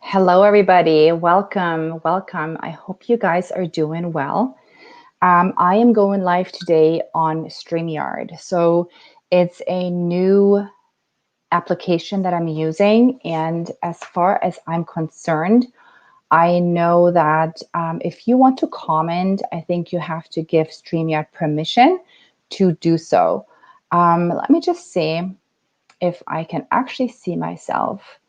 Hello, everybody. Welcome, welcome. I hope you guys are doing well. I am going live today on StreamYard. So it's a new application that I'm using. And as far as I'm concerned, I know that if you want to comment, I think you have to give StreamYard permission to do so. Let me just see if I can actually see myself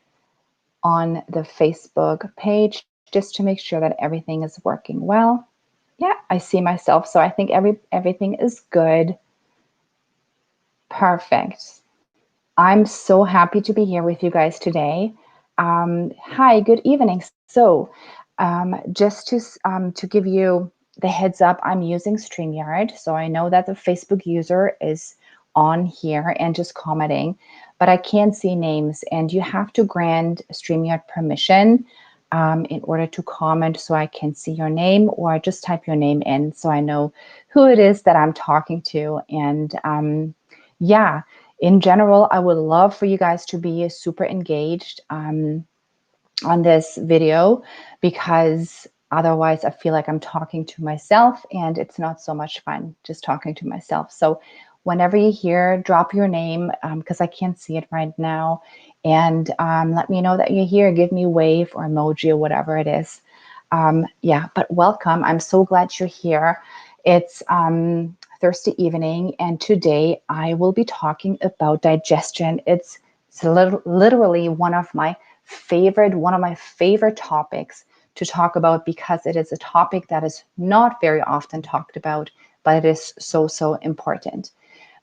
on the Facebook page just to make sure that everything is working well. Yeah, I see myself. So I think everything is good. Perfect. I'm so happy to be here with you guys today. Hi, good evening. So just to give you the heads up, I'm using StreamYard. So I know that the Facebook user is on here and just commenting, but I can't see names, and you have to grant StreamYard permission in order to comment so I can see your name, or just type your name in so I know who it is that I'm talking to. And yeah, in general, I would love for you guys to be super engaged on this video, because otherwise I feel like I'm talking to myself and it's not so much fun just talking to myself. So whenever you hear, drop your name because I can't see it right now, and let me know that you're here. Give me a wave or emoji or whatever it is. Yeah, but welcome. I'm so glad you're here. It's Thursday evening, and today I will be talking about digestion. It's literally one of my favorite topics to talk about, because it is a topic that is not very often talked about, but it is so important.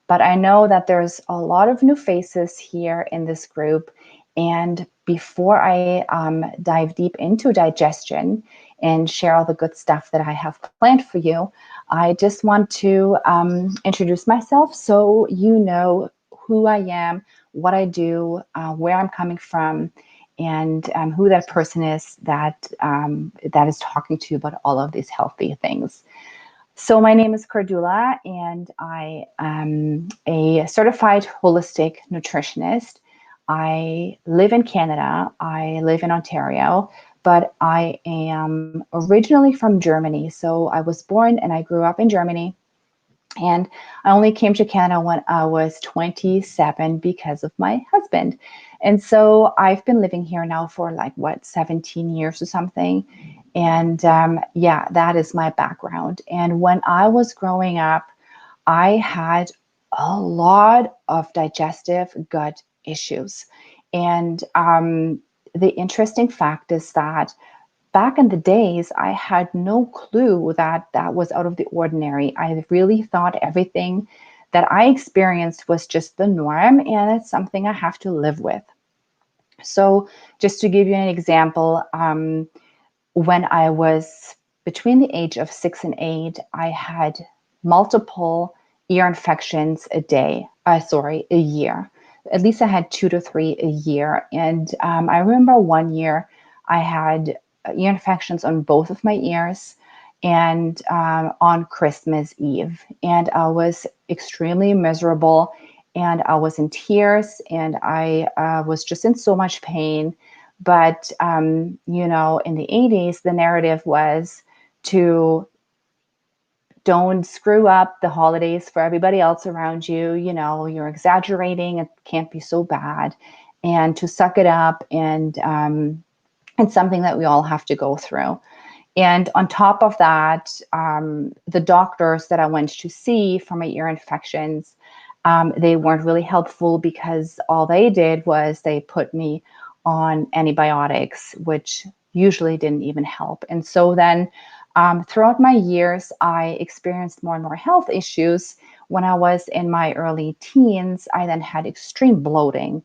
But I know that there's a lot of new faces here in this group. And before I dive deep into digestion and share all the good stuff that I have planned for you, I just want to introduce myself so you know who I am, what I do, where I'm coming from, and who that person is that is talking to you about all of these healthy things. So my name is Cordula, and I am a certified holistic nutritionist. I live in Canada. I live in Ontario, but I am originally from Germany. So I was born and I grew up in Germany. And I only came to Canada when I was 27 because of my husband. And so I've been living here now for 17 years or something. And yeah, that is my background. And when I was growing up, I had a lot of digestive gut issues. And the interesting fact is that back in the days, I had no clue that that was out of the ordinary. I really thought everything that I experienced was just the norm, and it's something I have to live with. So just to give you an example, when I was between the age of 6 and 8, I had multiple ear infections a year. At least I had 2 to 3 a year. And I remember one year I had ear infections on both of my ears, and on Christmas Eve. And I was extremely miserable, and I was in tears, and I was just in so much pain. But, in the 80s, the narrative was to don't screw up the holidays for everybody else around you. You're exaggerating. It can't be so bad. And to suck it up. And it's something that we all have to go through. And on top of that, the doctors that I went to see for my ear infections, they weren't really helpful, because all they did was they put me on antibiotics, which usually didn't even help. And so then throughout my years, I experienced more and more health issues. When I was in my early teens, I then had extreme bloating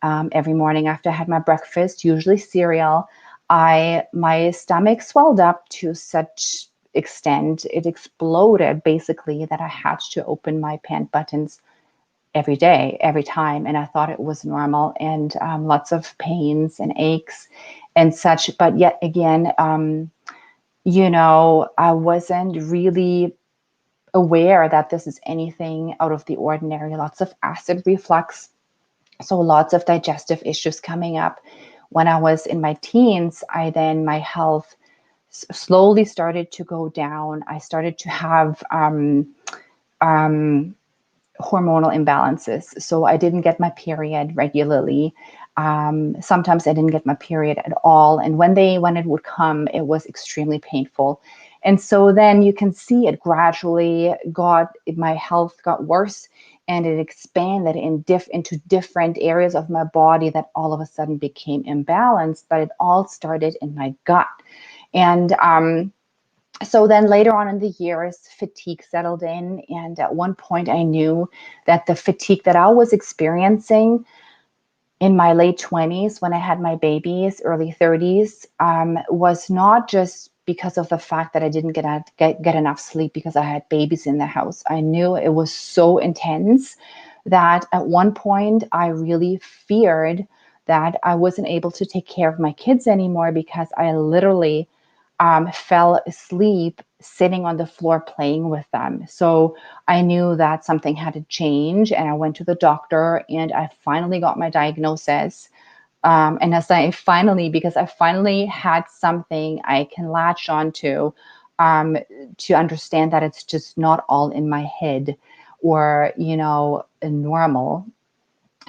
every morning after I had my breakfast, usually cereal. My stomach swelled up to such extent, it exploded basically, that I had to open my pant buttons every day, every time. And I thought it was normal, and lots of pains and aches and such. But yet again, I wasn't really aware that this is anything out of the ordinary. Lots of acid reflux. So lots of digestive issues coming up, When I was in my teens, my health slowly started to go down. I started to have hormonal imbalances. So I didn't get my period regularly. Sometimes I didn't get my period at all. And when it would come, it was extremely painful. And so then you can see it gradually my health got worse, and it expanded into different areas of my body that all of a sudden became imbalanced. But it all started in my gut. And so then later on in the years, fatigue settled in. And at one point, I knew that the fatigue that I was experiencing in my late 20s, when I had my babies, early 30s, was not just because of the fact that I didn't get enough sleep because I had babies in the house. I knew it was so intense that at one point I really feared that I wasn't able to take care of my kids anymore, because I literally fell asleep sitting on the floor playing with them. So I knew that something had to change, and I went to the doctor, and I finally got my diagnosis. And because I finally had something I can latch on to understand that it's just not all in my head or, normal.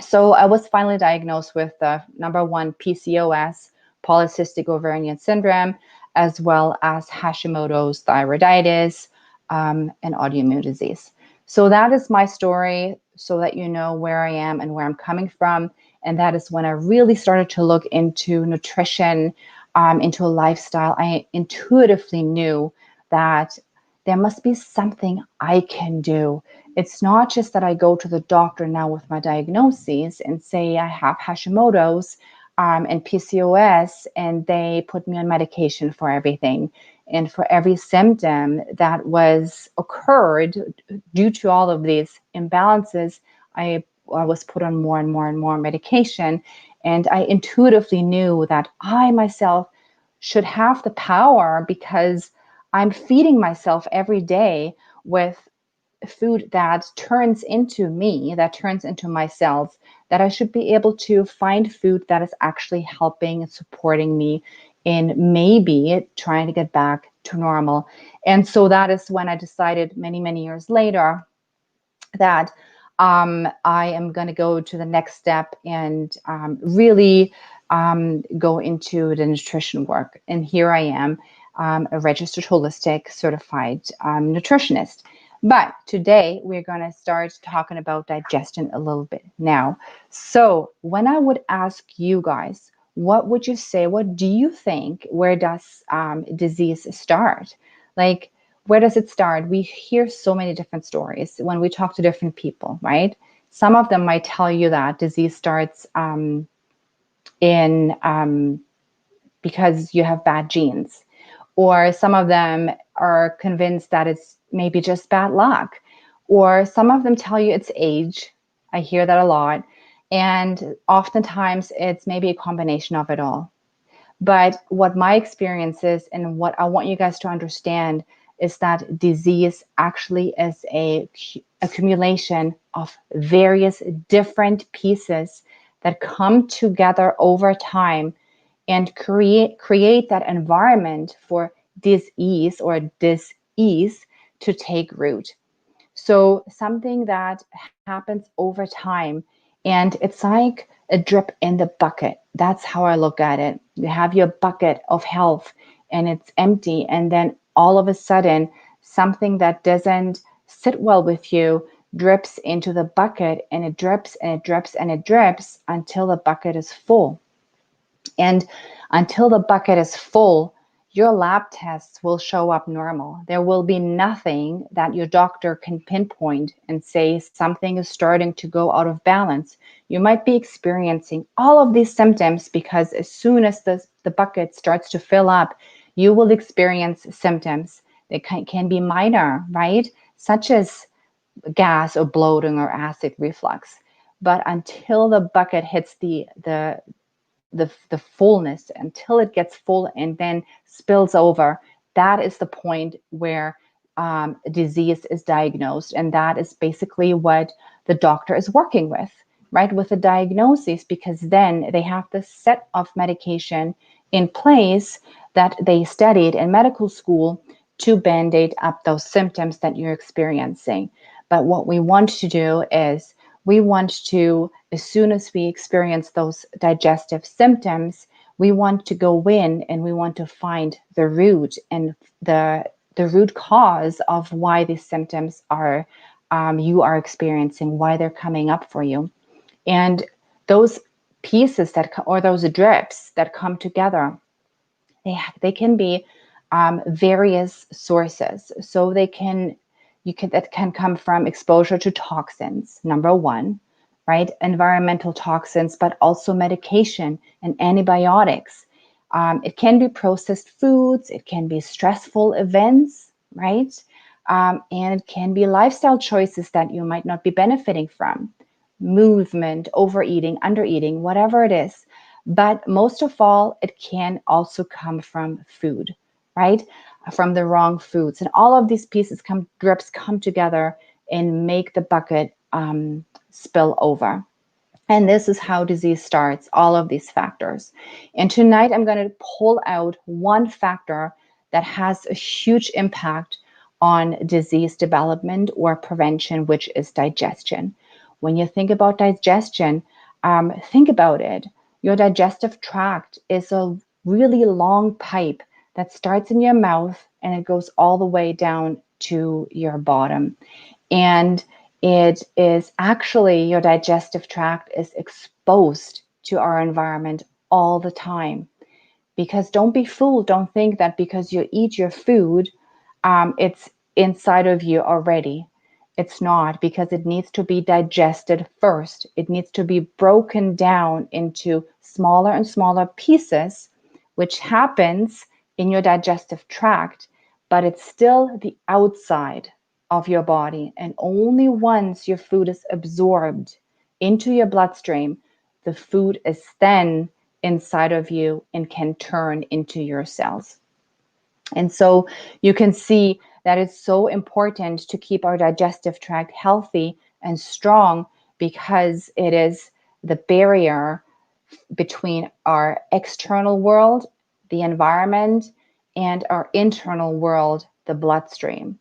So I was finally diagnosed with number one, PCOS, polycystic ovarian syndrome, as well as Hashimoto's thyroiditis, and autoimmune disease. So that is my story, so that you know where I am and where I'm coming from. And that is when I really started to look into nutrition, into a lifestyle. I intuitively knew that there must be something I can do. It's not just that I go to the doctor now with my diagnoses and say I have Hashimoto's and PCOS, and they put me on medication for everything. And for every symptom that was occurred due to all of these imbalances, I was put on more and more and more medication. And I intuitively knew that I myself should have the power, because I'm feeding myself every day with food that turns into me, that turns into myself, that I should be able to find food that is actually helping and supporting me in maybe trying to get back to normal. And so that is when I decided many, many years later that I am going to go to the next step and really go into the nutrition work. And here I am, a registered holistic certified nutritionist. But today we're going to start talking about digestion a little bit now. So when I would ask you guys, what would you say? What do you think? Where does disease start? Like, where does it start? We hear so many different stories when we talk to different people, right? Some of them might tell you that disease starts in because you have bad genes, or some of them are convinced that it's maybe just bad luck, or some of them tell you it's age. I hear that a lot. And oftentimes it's maybe a combination of it all. But what my experience is, and what I want you guys to understand, is that disease actually is a accumulation of various different pieces that come together over time and create that environment for disease or dis-ease to take root. So something that happens over time, and it's like a drip in the bucket. That's how I look at it. You have your bucket of health and it's empty, and then all of a sudden something that doesn't sit well with you drips into the bucket, and it drips and it drips and it drips until the bucket is full. And until the bucket is full, your lab tests will show up normal. There will be nothing that your doctor can pinpoint and say something is starting to go out of balance. You might be experiencing all of these symptoms because as soon as the bucket starts to fill up, you will experience symptoms that can be minor, right? Such as gas or bloating or acid reflux. But until the bucket hits the fullness, until it gets full and then spills over, that is the point where disease is diagnosed. And that is basically what the doctor is working with. right, with a diagnosis, because then they have the set of medication in place that they studied in medical school to band-aid up those symptoms that you're experiencing. But what we want to do is we want to, as soon as we experience those digestive symptoms, we want to go in and we want to find the root and the root cause of why these symptoms are you are experiencing, why they're coming up for you. And those pieces that or those drips that come together, they can be various sources. So that can come from exposure to toxins, number one, right? Environmental toxins, but also medication and antibiotics. It can be processed foods, it can be stressful events, right? And it can be lifestyle choices that you might not be benefiting from, movement, overeating, undereating, whatever it is. But most of all, it can also come from food, right? From the wrong foods. And all of these drips come together and make the bucket spill over. And this is how disease starts, all of these factors. And tonight I'm going to pull out one factor that has a huge impact on disease development or prevention, which is digestion. When you think about digestion, think about it. Your digestive tract is a really long pipe that starts in your mouth and it goes all the way down to your bottom. And it is actually, your digestive tract is exposed to our environment all the time. Because don't be fooled. Don't think that because you eat your food, it's inside of you already. It's not, because it needs to be digested first. It needs to be broken down into smaller and smaller pieces, which happens in your digestive tract, but it's still the outside of your body. And only once your food is absorbed into your bloodstream, the food is then inside of you and can turn into your cells. And so you can see that it's so important to keep our digestive tract healthy and strong, because it is the barrier between our external world, the environment, and our internal world, the bloodstream.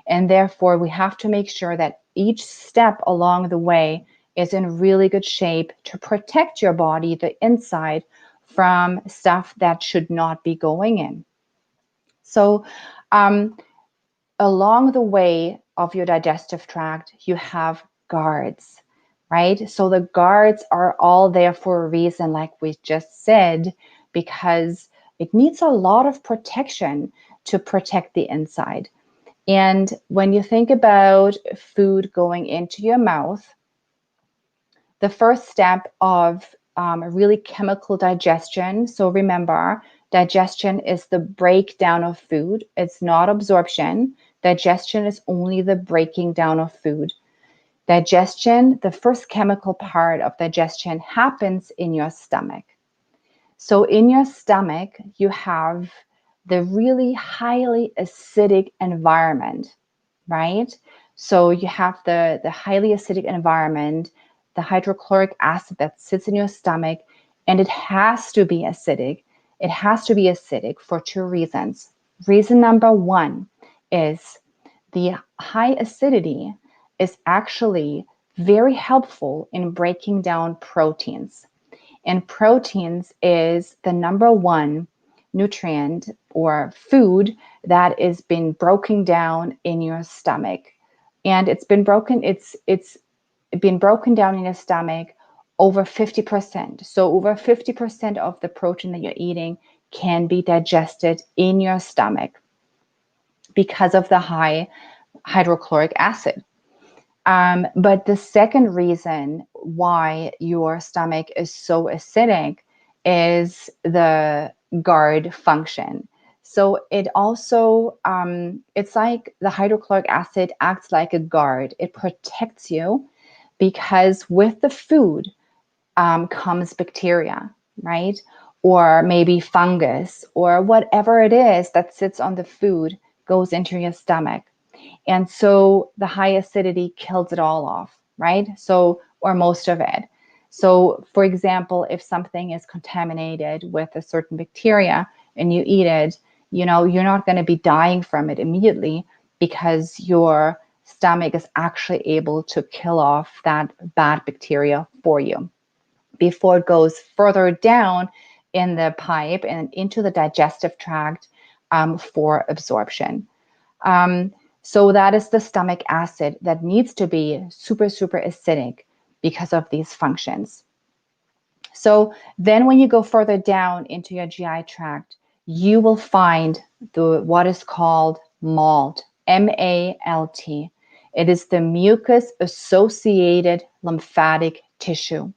And therefore, we have to make sure that each step along the way is in really good shape to protect your body, the inside, from stuff that should not be going in. So, along the way of your digestive tract, you have guards, right? So the guards are all there for a reason, like we just said, because it needs a lot of protection to protect the inside. And when you think about food going into your mouth, the first step of really chemical digestion. So remember, digestion is the breakdown of food. It's not absorption. Digestion is only the breaking down of food. Digestion, the first chemical part of digestion, happens in your stomach. So in your stomach, you have the really highly acidic environment, right? So you have the highly acidic environment, the hydrochloric acid that sits in your stomach, and it has to be acidic. It has to be acidic for two reasons. Reason number one is the high acidity is actually very helpful in breaking down proteins. And proteins is the number one nutrient or food that is been broken down in your stomach. And it's been broken down in your stomach over 50%. So over 50% of the protein that you're eating can be digested in your stomach because of the high hydrochloric acid. But the second reason why your stomach is so acidic is the guard function. So it also, it's like the hydrochloric acid acts like a guard. It protects you because with the food comes bacteria, right? Or maybe fungus or whatever it is that sits on the food goes into your stomach. And so the high acidity kills it all off, right? So, or most of it. So for example, if something is contaminated with a certain bacteria and you eat it, you're not going to be dying from it immediately, because your stomach is actually able to kill off that bad bacteria for you before it goes further down in the pipe and into the digestive tract for absorption. So that is the stomach acid that needs to be super, super acidic because of these functions. So then when you go further down into your GI tract, you will find what is called MALT, M-A-L-T. It is the mucus-associated lymphatic tissue.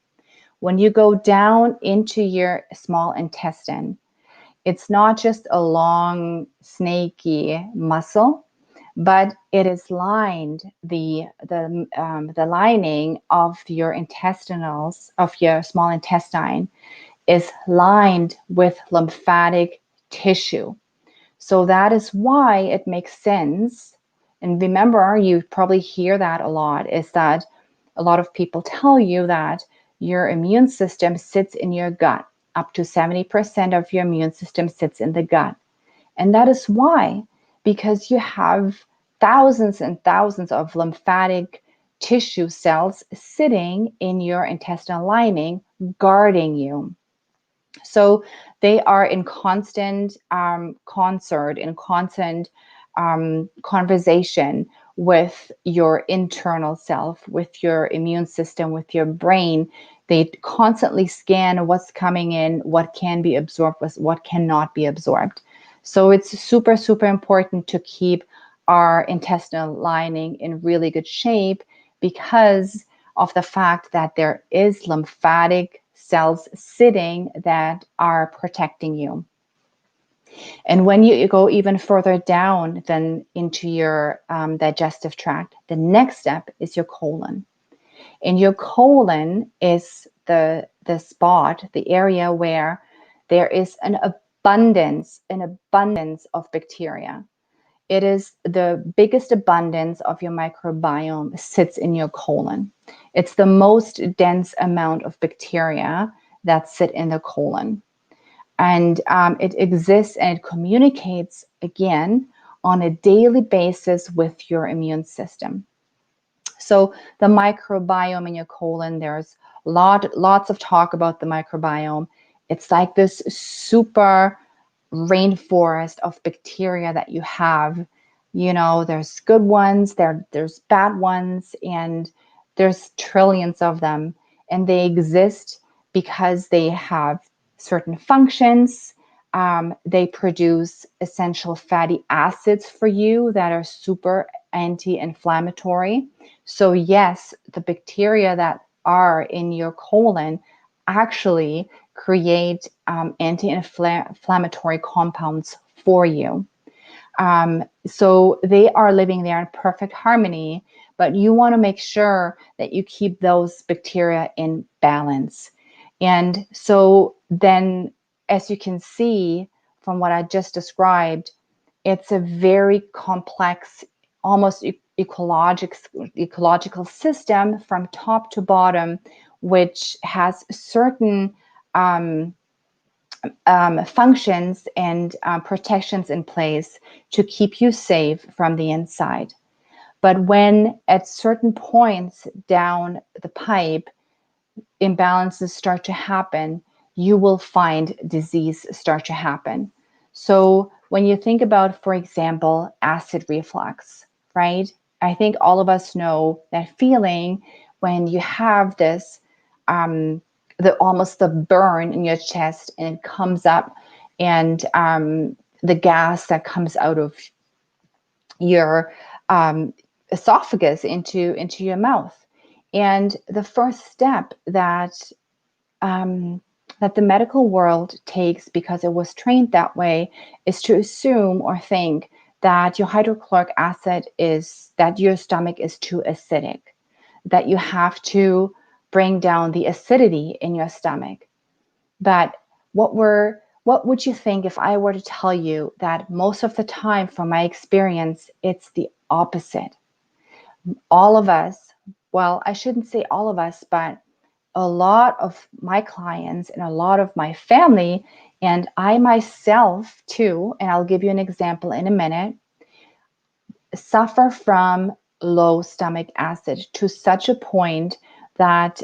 When you go down into your small intestine, it's not just a long, snaky muscle, but it is lined, the lining of your intestinals, of your small intestine, is lined with lymphatic tissue. So that is why it makes sense. And remember, you probably hear that a lot, is that a lot of people tell you that your immune system sits in your gut. Up to 70% of your immune system sits in the gut. And that is why, because you have thousands and thousands of lymphatic tissue cells sitting in your intestinal lining, guarding you. So they are in constant concert, in constant conversation with your internal self, with your immune system, with your brain. They constantly scan what's coming in, what can be absorbed, what cannot be absorbed. So it's super, super important to keep our intestinal lining in really good shape, because of the fact that there is lymphatic cells sitting that are protecting you. And when you go even further down than into your digestive tract, the next step is your colon. And your colon is the spot, the area where there is an abundance of bacteria. It is the biggest abundance of your microbiome sits in your colon. It's the most dense amount of bacteria that sit in the colon. And it exists and it communicates, again, on a daily basis with your immune system. So the microbiome in your colon, there's lots of talk about the microbiome. It's like this super rainforest of bacteria that you have. There's good ones, there's bad ones, and there's trillions of them. And they exist because they have certain functions. They produce essential fatty acids for you that are super anti-inflammatory. So yes, the bacteria that are in your colon actually create anti-inflammatory compounds for you. So they are living there in perfect harmony, but you want to make sure that you keep those bacteria in balance. And so then, as you can see from what I just described, it's a very complex, almost ecological system from top to bottom, which has certain functions and protections in place to keep you safe from the inside. But when at certain points down the pipe, imbalances start to happen, you will find disease start to happen. So when you think about, for example, acid reflux, right? I think all of us know that feeling when you have this, almost the burn in your chest, and it comes up, and the gas that comes out of your esophagus into your mouth. And the first step that the medical world takes, because it was trained that way, is to assume or think that your hydrochloric acid that your stomach is too acidic, that you have to bring down the acidity in your stomach. But what would you think if I were to tell you that most of the time, from my experience, it's the opposite? All of us, well, I shouldn't say all of us, but a lot of my clients and a lot of my family, and I myself too, and I'll give you an example in a minute, suffer from low stomach acid to such a point that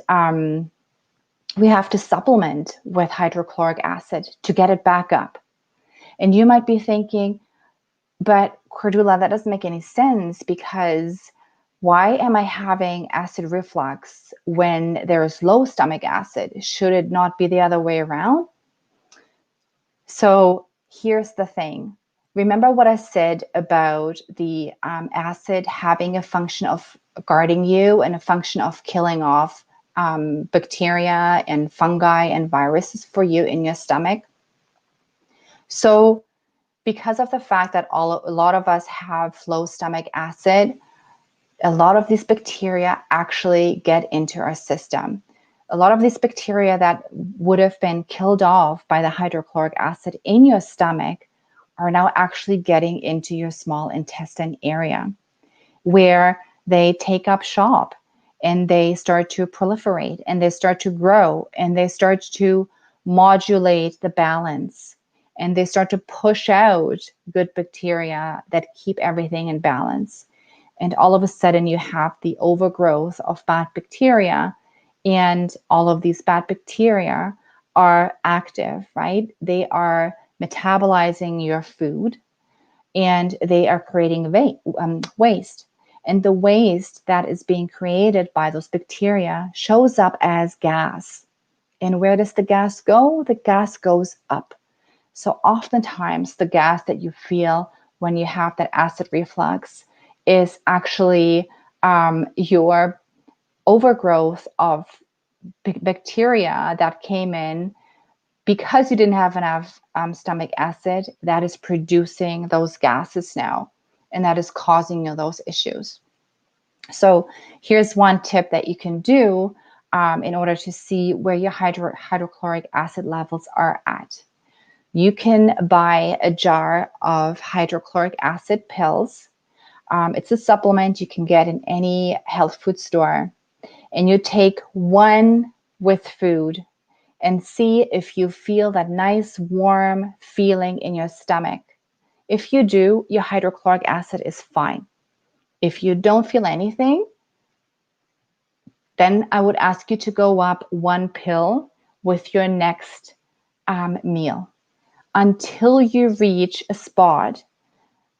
we have to supplement with hydrochloric acid to get it back up. And you might be thinking, but Cordula, that doesn't make any sense, because why am I having acid reflux when there's low stomach acid? Should it not be the other way around? So here's the thing. Remember what I said about the acid having a function of guarding you and a function of killing off bacteria and fungi and viruses for you in your stomach? So because of the fact that a lot of us have low stomach acid, a lot of these bacteria actually get into our system. A lot of these bacteria that would have been killed off by the hydrochloric acid in your stomach are now actually getting into your small intestine area, where they take up shop and they start to proliferate and they start to grow and they start to modulate the balance and they start to push out good bacteria that keep everything in balance. And all of a sudden you have the overgrowth of bad bacteria, and all of these bad bacteria are active, right? They are metabolizing your food and they are creating waste. And the waste that is being created by those bacteria shows up as gas. And where does the gas go? The gas goes up. So oftentimes the gas that you feel when you have that acid reflux is actually your overgrowth of bacteria that came in because you didn't have enough stomach acid that is producing those gases now, and that is causing you those issues. So here's one tip that you can do in order to see where your hydrochloric acid levels are at. You can buy a jar of hydrochloric acid pills. It's a supplement you can get in any health food store. And you take one with food and see if you feel that nice warm feeling in your stomach. If you do, your hydrochloric acid is fine. If you don't feel anything, then I would ask you to go up one pill with your next meal until you reach a spot,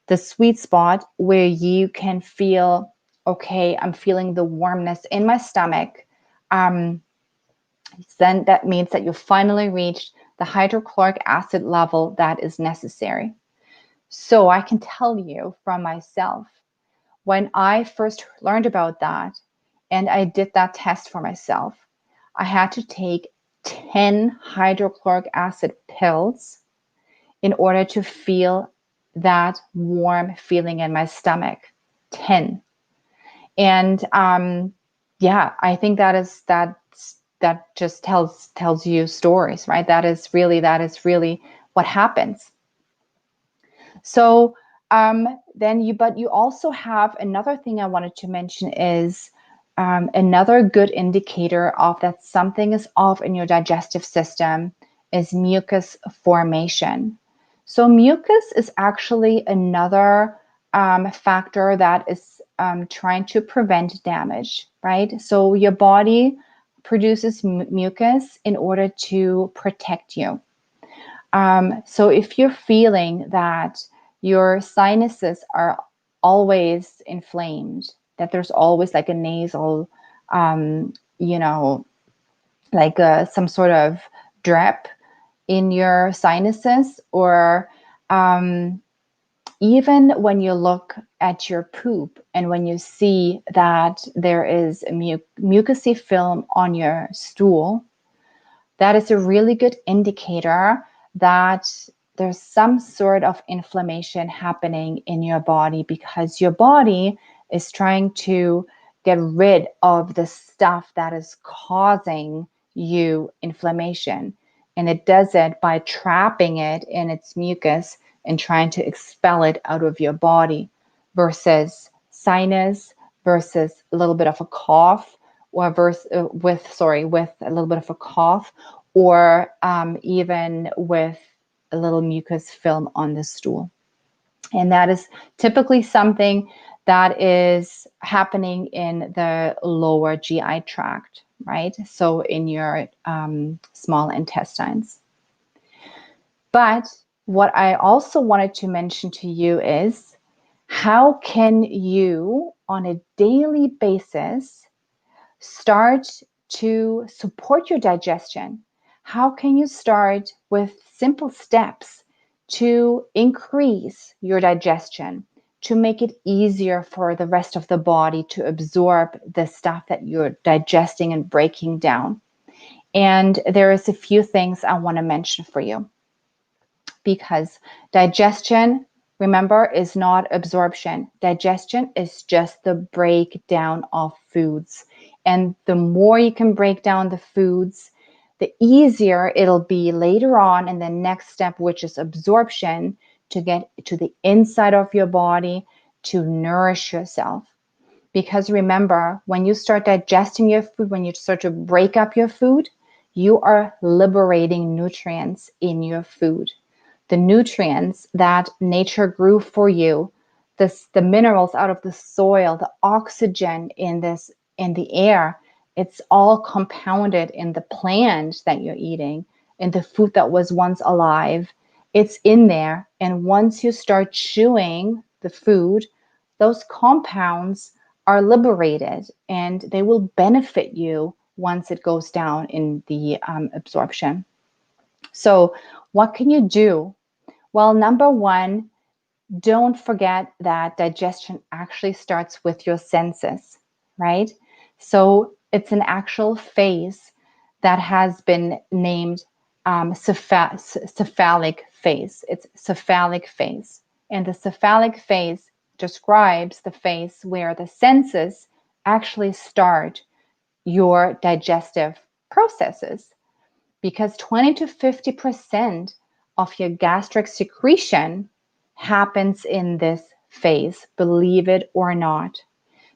the sweet spot, where you can feel, okay, I'm feeling the warmness in my stomach. Then that means that you finally reached the hydrochloric acid level that is necessary. So I can tell you from myself, when I first learned about that and I did that test for myself, I had to take 10 hydrochloric acid pills in order to feel that warm feeling in my stomach. 10. And yeah, I think that just tells you stories, right? That is really what happens. So but you also have another thing I wanted to mention is another good indicator of that something is off in your digestive system is mucus formation. So mucus is actually another factor that is trying to prevent damage, right? So your body produces mucus in order to protect you. So if you're feeling that your sinuses are always inflamed, that there's always like a nasal, like some sort of drip in your sinuses, or even when you look at your poop and when you see that there is a mucousy film on your stool, that is a really good indicator that there's some sort of inflammation happening in your body, because your body is trying to get rid of the stuff that is causing you inflammation. And it does it by trapping it in its mucus and trying to expel it out of your body, versus sinus, versus a little bit of a cough, or with a little bit of a cough, or even with a little mucus film on the stool. And that is typically something that is happening in the lower GI tract, right? So in your small intestines. But what I also wanted to mention to you is, how can you on a daily basis start to support your digestion? How can you start with simple steps to increase your digestion, to make it easier for the rest of the body to absorb the stuff that you're digesting and breaking down? And there is a few things I want to mention for you, because digestion, remember, is not absorption. Digestion is just the breakdown of foods. And the more you can break down the foods, the easier it'll be later on in the next step, which is absorption, to get to the inside of your body to nourish yourself. Because remember, when you start digesting your food, when you start to break up your food, you are liberating nutrients in your food. The nutrients that nature grew for you, the minerals out of the soil, the oxygen in the air, it's all compounded in the plant that you're eating, in the food that was once alive. It's in there. And once you start chewing the food, those compounds are liberated and they will benefit you once it goes down in the absorption. So what can you do? Well, number one, don't forget that digestion actually starts with your senses, right? So it's an actual phase that has been named cephalic phase. It's cephalic phase. And the cephalic phase describes the phase where the senses actually start your digestive processes, because 20 to 50% of your gastric secretion happens in this phase, believe it or not.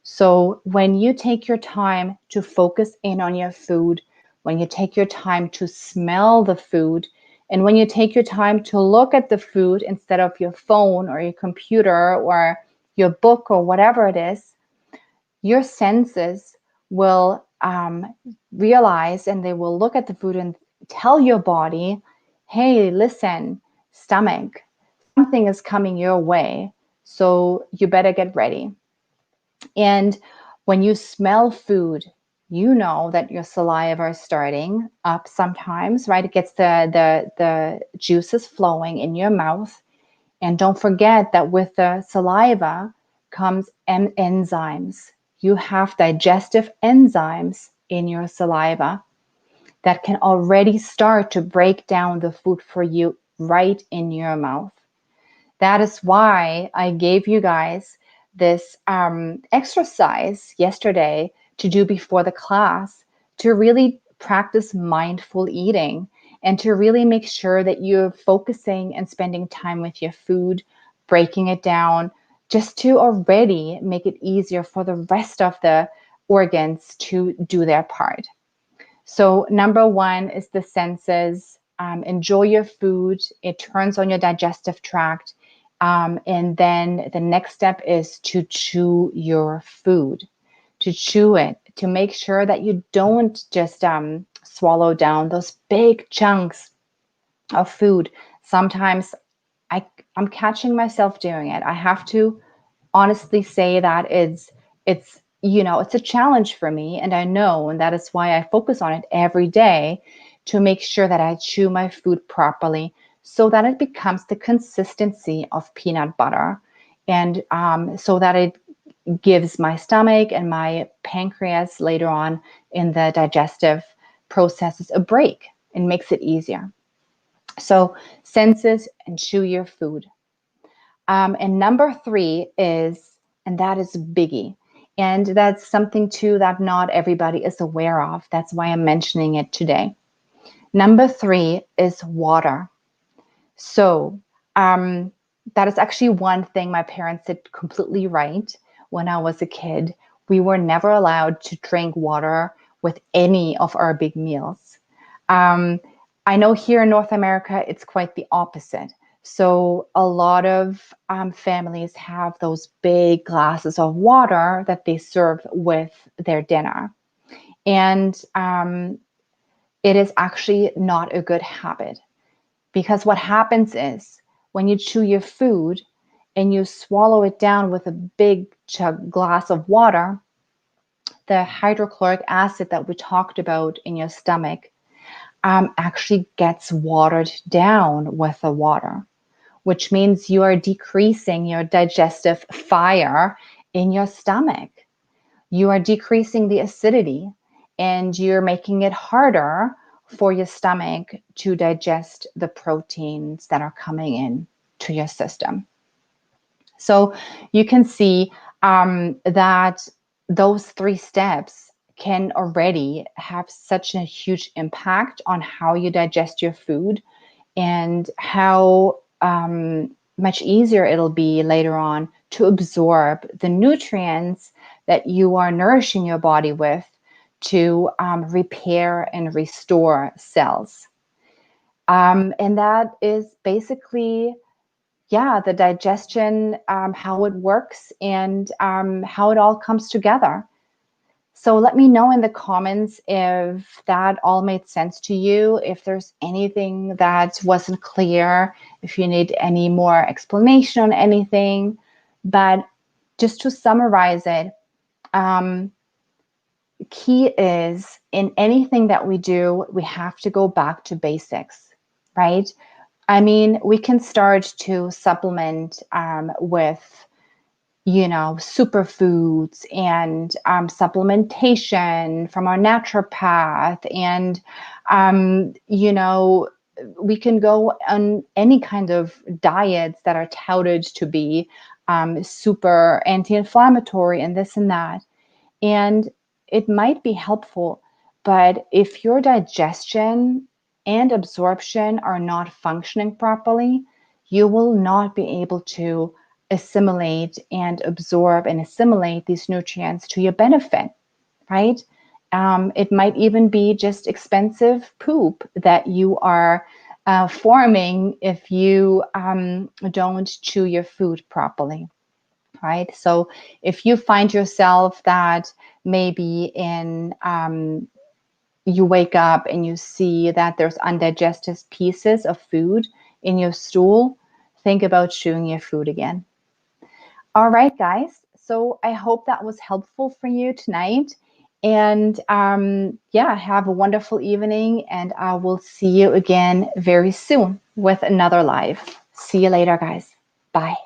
So when you take your time to focus in on your food, when you take your time to smell the food, and when you take your time to look at the food instead of your phone or your computer or your book or whatever it is, your senses will realize, and they will look at the food and tell your body, hey, listen, stomach, something is coming your way, so you better get ready. And when you smell food, you know that your saliva is starting up sometimes, right? It gets the juices flowing in your mouth. And don't forget that with the saliva comes enzymes. You have digestive enzymes in your saliva that can already start to break down the food for you right in your mouth. That is why I gave you guys this exercise yesterday to do before the class, to really practice mindful eating and to really make sure that you're focusing and spending time with your food, breaking it down, just to already make it easier for the rest of the organs to do their part. So number one is the senses. Enjoy your food. It turns on your digestive tract. And then the next step is to chew your food, to chew it, to make sure that you don't just swallow down those big chunks of food. Sometimes I'm catching myself doing it. I have to honestly say that it's it's a challenge for me, and I know, and that is why I focus on it every day, to make sure that I chew my food properly so that it becomes the consistency of peanut butter, and so that it gives my stomach and my pancreas later on in the digestive processes a break and makes it easier. So senses and chew your food. And number three is, and that is biggie. And that's something too that not everybody is aware of. That's why I'm mentioning it today. Number three is water. So that is actually one thing my parents did completely right when I was a kid. we were never allowed to drink water with any of our big meals. Um, I know here in North America, it's quite the opposite. So a lot of families have those big glasses of water that they serve with their dinner. And it is actually not a good habit, because what happens is when you chew your food and you swallow it down with a big chug glass of water, the hydrochloric acid that we talked about in your stomach actually gets watered down with the water, which means you are decreasing your digestive fire in your stomach. You are decreasing the acidity, and you're making it harder for your stomach to digest the proteins that are coming in to your system. So you can see that those 3 steps can already have such a huge impact on how you digest your food, and how much easier it'll be later on to absorb the nutrients that you are nourishing your body with to repair and restore cells. And that is basically, yeah, the digestion, how it works, and how it all comes together. So let me know in the comments if that all made sense to you, if there's anything that wasn't clear, if you need any more explanation on anything. But just to summarize it, key is in anything that we do, we have to go back to basics, right? I mean, we can start to supplement with, superfoods and supplementation from our naturopath. And, we can go on any kind of diets that are touted to be super anti-inflammatory and this and that. And it might be helpful, but if your digestion and absorption are not functioning properly, you will not be able to assimilate and absorb and assimilate these nutrients to your benefit, right? It might even be just expensive poop that you are forming if you don't chew your food properly, right? So if you find yourself that maybe you wake up and you see that there's undigested pieces of food in your stool, think about chewing your food again. All right, guys. So I hope that was helpful for you tonight. And yeah, have a wonderful evening. And I will see you again very soon with another live. See you later, guys. Bye.